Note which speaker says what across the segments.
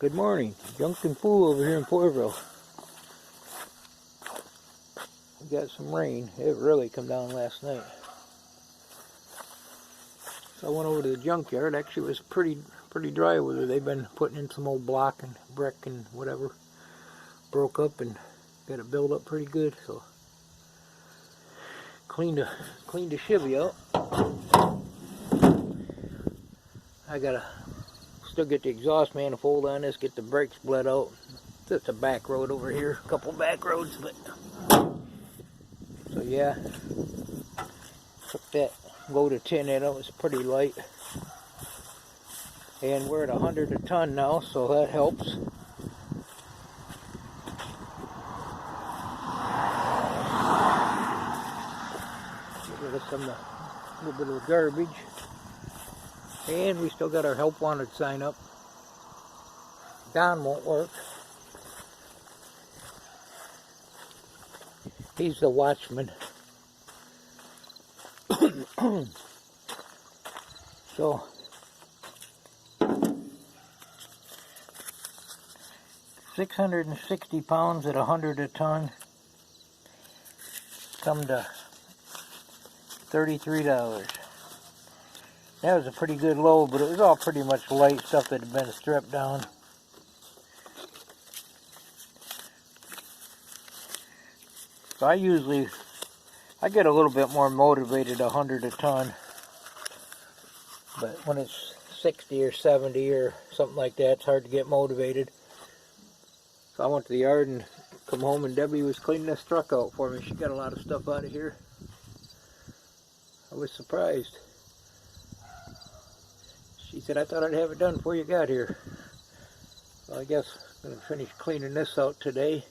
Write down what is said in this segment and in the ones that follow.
Speaker 1: Good morning. Junction Pool over here in Poorville. We got some rain. It really come down last night. So I went over to the junkyard. Actually, it was pretty dry over there. They've been putting in some old block and brick and whatever. Broke up and got it built up pretty good. So cleaned the Chevy out. I gotta still get the exhaust manifold on this, get the brakes bled out. Just a back road over here, a couple back roads, but so yeah, took that load of tin in. It was pretty light, and we're at 100 a ton now, so that helps. Get rid of some little bit of the garbage. And we still got our help wanted sign up. Don won't work. He's the watchman. So, £660 at 100 a ton. Come to $33. That was a pretty good load, but it was all pretty much light stuff that had been stripped down. So I get a little bit more motivated 100 a ton, but when it's 60 or 70 or something like that, it's hard to get motivated. So I went to the yard and come home, and Debbie was cleaning this truck out for me. She got a lot of stuff out of here. I was surprised. She said, I thought I'd have it done before you got here. So I guess I'm going to finish cleaning this out today.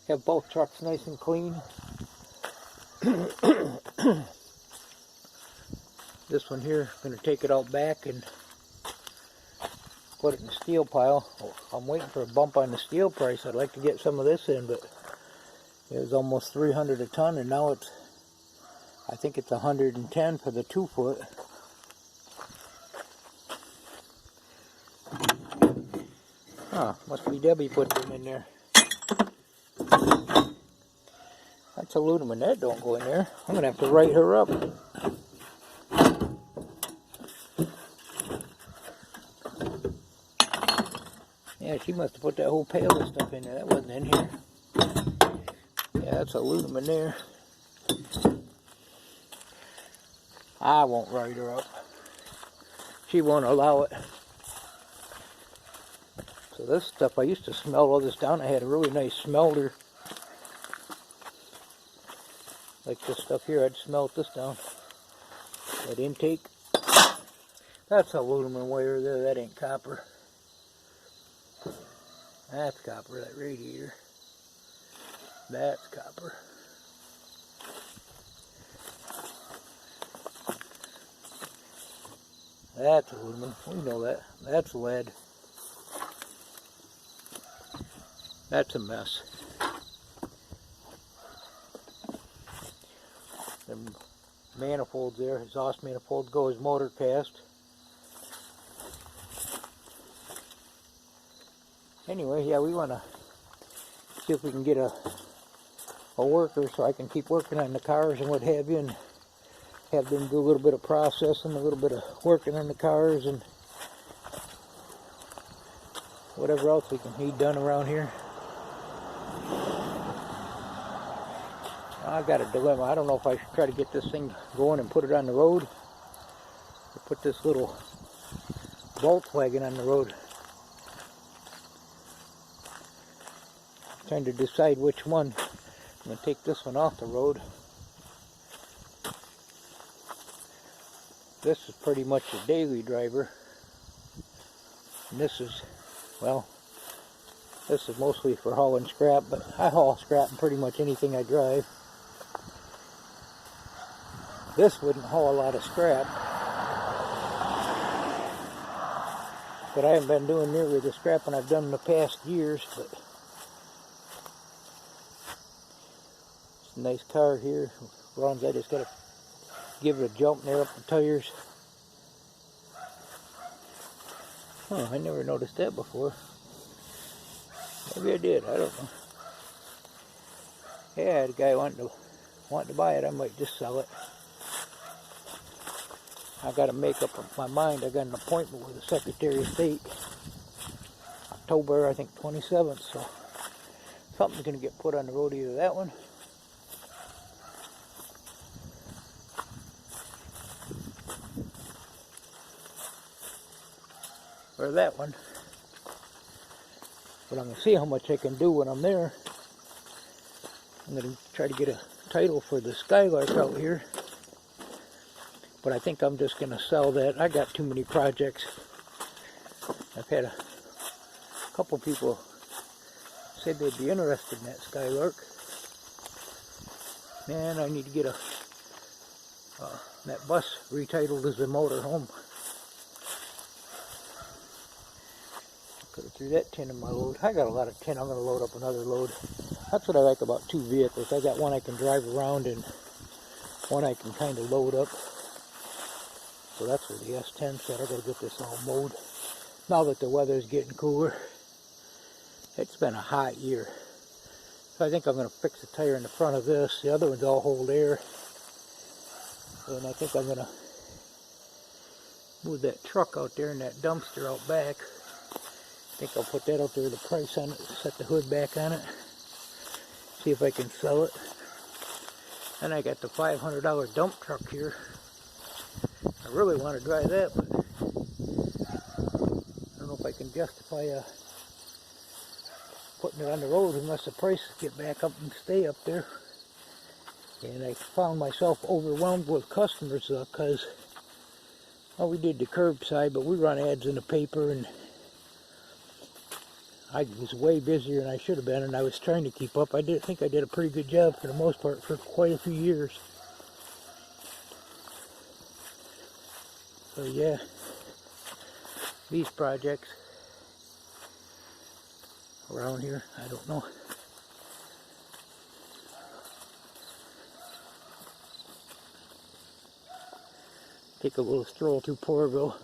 Speaker 1: Have both trucks nice and clean. This one here, I'm going to take it out back and put it in the steel pile. I'm waiting for a bump on the steel price. I'd like to get some of this in, but it was almost 300 a ton, and now I think it's 110 for the 2 foot. Huh, must be Debbie put them in there. That's aluminum, that don't go in there. I'm going to have to write her up. Yeah, she must have put that whole pail of stuff in there. That wasn't in here. Yeah, that's aluminum there. I won't write her up. She won't allow it. So this stuff, I used to smell all this down. I had a really nice smelter. Like this stuff here, I'd smelt this down. That intake. That's aluminum wire there, that ain't copper. That's copper, that radiator. That's copper. That's aluminum, we know that. That's lead. That's a mess. Them manifolds there, exhaust manifold goes motor cast. Anyway, yeah, we want to see if we can get a worker so I can keep working on the cars and what have you, and have them do a little bit of processing, a little bit of working on the cars, and whatever else we can need done around here. I've got a dilemma. I don't know if I should try to get this thing going and put it on the road, or put this little Volkswagen on the road. I'm trying to decide which one. I'm going to take this one off the road. This is pretty much a daily driver. And this is, well, this is mostly for hauling scrap, but I haul scrap in pretty much anything I drive. This wouldn't haul a lot of scrap, but I haven't been doing nearly the scrapping I've done in the past years. But it's a nice car here. Runs. I just got to give it a jump and air up the tires. Huh, I never noticed that before. Maybe I did, I don't know. Yeah, the guy wanting to buy it, I might just sell it. I got to make up my mind. I got an appointment with the Secretary of State, October, I think, 27th. So something's going to get put on the road, either that one, or that one. But I'm going to see how much I can do when I'm there. I'm going to try to get a title for the Skylark out here. But I think I'm just going to sell that. I got too many projects. I've had a couple people said they'd be interested in that Skylark. Man, I need to get that bus retitled as a motorhome. Could have threw that tin in my load. I got a lot of tin. I'm going to load up another load. That's what I like about two vehicles. I got one I can drive around and one I can kind of load up. So that's where the S10 said. I got to get this all mowed. Now that the weather's getting cooler. It's been a hot year. So I think I'm going to fix the tire in the front of this. The other one's all hold air. And I think I'm going to move that truck out there and that dumpster out back. I think I'll put that out there with a price on it. Set the hood back on it. See if I can sell it. And I got the $500 dump truck here. I really want to drive that, but I don't know if I can justify putting it on the road unless the prices get back up and stay up there. And I found myself overwhelmed with customers because well, we did the curbside, but we run ads in the paper, and I was way busier than I should have been, and I was trying to keep up. I think I did a pretty good job for the most part for quite a few years. So yeah, these projects around here, I don't know. Take a little stroll through Porterville.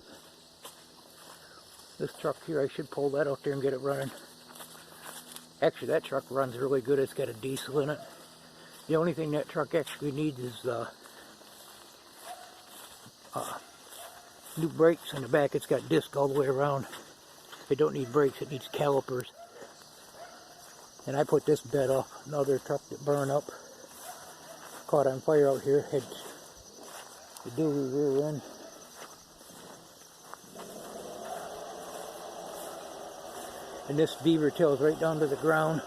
Speaker 1: This truck here, I should pull that out there and get it running. Actually, that truck runs really good. It's got a diesel in it. The only thing that truck actually needs is new brakes in the back. It's got disc all the way around. It don't need brakes, it needs calipers. And I put this bed off another truck that burned up. Caught on fire out here. Had the dually rear end. And this beaver tail's right down to the ground.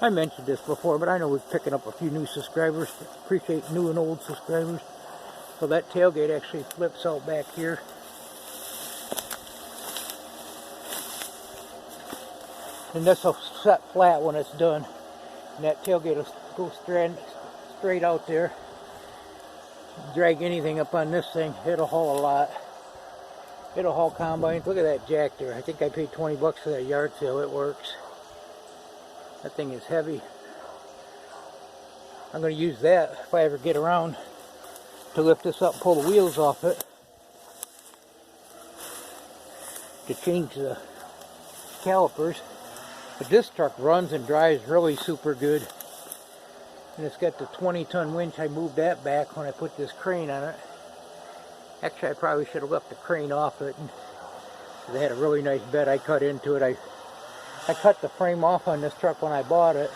Speaker 1: I mentioned this before, but I know we're picking up a few new subscribers. Appreciate new and old subscribers. So that tailgate actually flips out back here. And this will set flat when it's done. And that tailgate will go straight out there. Drag anything up on this thing, it'll haul a lot. It'll haul combines. Look at that jack there. I think I paid 20 bucks for that yard sale. It works. That thing is heavy. I'm going to use that if I ever get around to lift this up and pull the wheels off it to change the calipers. But this truck runs and drives really super good. And it's got the 20-ton winch. I moved that back when I put this crane on it. Actually, I probably should have left the crane off it. And they had a really nice bed I cut into it. I cut the frame off on this truck when I bought it.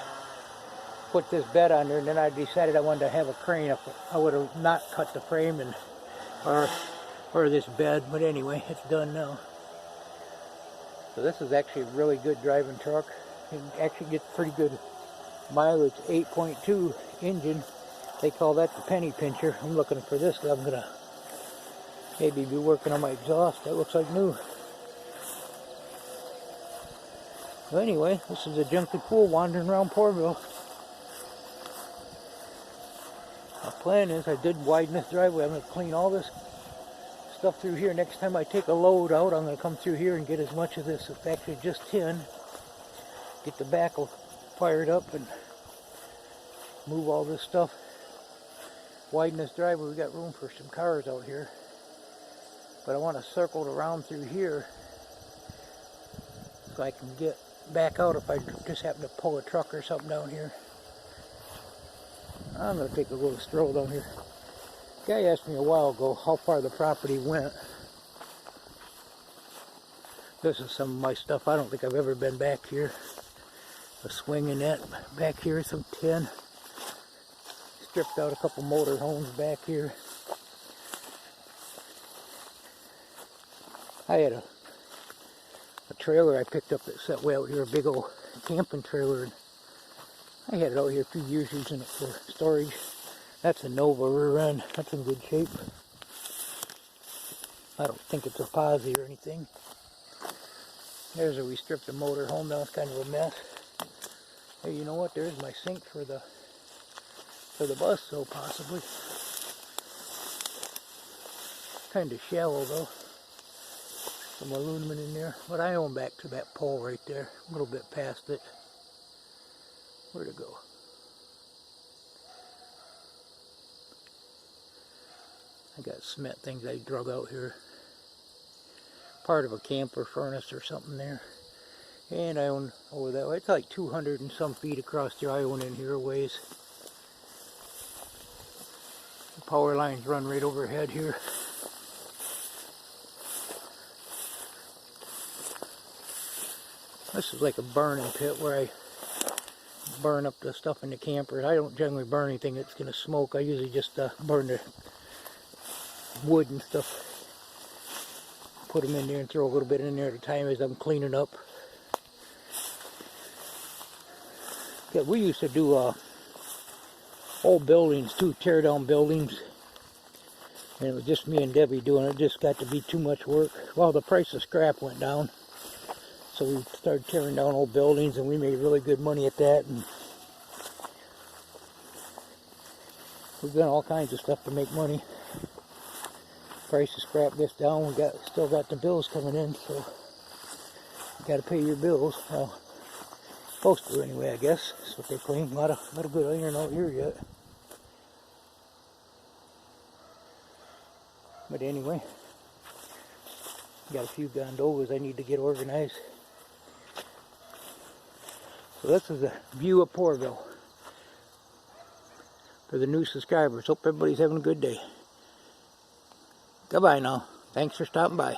Speaker 1: Put this bed on there, and then I decided I wanted to have a crane. If I would have not cut the frame or this bed, but anyway, it's done now. So this is actually a really good driving truck. It actually gets pretty good mileage. 8.2 engine. They call that the penny pincher. I'm looking for this. I'm gonna maybe be working on my exhaust. That looks like new. So anyway, this is a junky pool wandering around Porterville. My plan is I did widen this driveway. I'm going to clean all this stuff through here. Next time I take a load out, I'm going to come through here and get as much of this. It's actually just tin. Get the backhoe fired up and move all this stuff. Widen this driveway. We got room for some cars out here. But I want to circle it around through here so I can get back out if I just happen to pull a truck or something down here. I'm going to take a little stroll down here. A guy asked me a while ago how far the property went. This is some of my stuff. I don't think I've ever been back here. A swinging net back here, some tin. Stripped out a couple motor homes back here. I had a trailer I picked up that sat way out here, a big old camping trailer. And I had it out here a few years using it for storage. That's a Nova rear end. That's in good shape. I don't think it's a posi or anything. There's where we stripped the motor home down. It's kind of a mess. Hey, you know what? There's my sink for the bus, so possibly. Kind of shallow though. Some aluminum in there, but I own back to that pole right there, a little bit past it. Where'd it go? I got cement things I drug out here. Part of a camper furnace or something there. And I own over that way. It's like 200 and some feet across there. I own in here a ways. The power lines run right overhead here. This is like a burning pit where I burn up the stuff in the camper. I don't generally burn anything that's going to smoke. I usually just burn the wood and stuff. Put them in there and throw a little bit in there at a time as I'm cleaning up. Yeah, we used to do old buildings too, tear down buildings. And it was just me and Debbie doing it. It just got to be too much work. Well, the price of scrap went down. So we started tearing down old buildings, and we made really good money at that. And we've done all kinds of stuff to make money. Price of scrap gets down, still got the bills coming in, so you got to pay your bills. Well, supposed to anyway, I guess. That's what they claim. A lot of good iron out here yet. But anyway, got a few gondolas I need to get organized. So this is a view of Porterville for the new subscribers. Hope everybody's having a good day. Goodbye now. Thanks for stopping by.